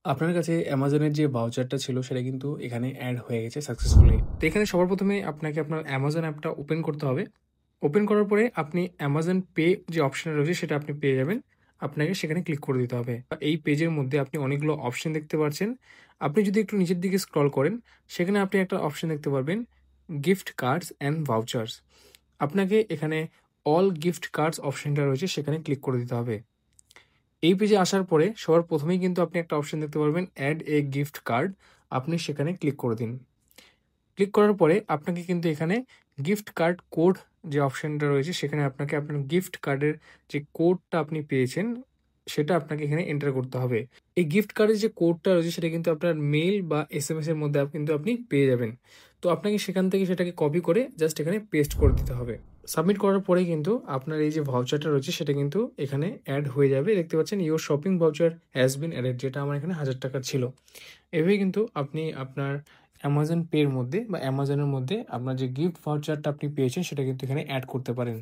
আপনার কাছে অ্যামাজনের যে ভাউচারটা ছিল সেটা কিন্তু এখানে এড হয়ে গেছে সাকসেসফুলি। তো এখানে সবার ১ম এ আপনাকে আপনার অ্যামাজন অ্যাপটা ওপেন করতে হবে। ওপেন করার পরে আপনি অ্যামাজন পে যে অপশনটা রয়েছে সেটা আপনি পেয়ে যাবেন। আপনাকে সেখানে ক্লিক করে দিতে হবে। এই পেজের মধ্যে আপনি অনেকগুলো অপশন দেখতে পাচ্ছেন। আপনি যদি একটু নিচের দিকে স্ক্রল করেন, সেখানে আপনি একটা অপশন দেখতে পারবেন গিফট কার্ডস অ্যান্ড ভাউচারস। আপনাকে এখানে অল গিফট কার্ডস অপশনটা রয়েছে সেখানে ক্লিক করে দিতে হবে। এই পেজে আসার পরে সবার ১ম এই কিন্তু আপনি একটা অপশন দেখতে পারবেন অ্যাড এ গিফট কার্ড। আপনি সেখানে ক্লিক করে দিন। ক্লিক করার পরে আপনাকে কিন্তু এখানে গিফট কার্ড কোড যে অপশনটা রয়েছে সেখানে আপনাকে আপনার গিফট কার্ডের যে কোডটা আপনি পেয়েছেন সেটা আপনাকে এখানে এন্টার করতে হবে। এই গিফট কার্ডের যে কোডটা রয়েছে সেটা কিন্তু আপনার মেইল বা এসএমএস এর মধ্যে কিন্তু আপনি পেয়ে যাবেন। তো আপনাকে সেখান থেকে সেটাকে কপি করে জাস্ট এখানে পেস্ট করে দিতে হবে। সাবমিট করার পরেই কিন্তু আপনার এই যে ভাউচারটা রয়েছে সেটা কিন্তু এখানে অ্যাড হয়ে যাবে। দেখতে পাচ্ছেন your shopping voucher has been added, যেটা আমার এখানে ৳১,০০০ ছিল। এভাবেই কিন্তু আপনি আপনার অ্যামাজন পের মধ্যে বা অ্যামাজনের মধ্যে আপনার যে গিফট ভাউচারটা আপনি পেয়েছেন সেটা কিন্তু এখানে এড করতে পারেন।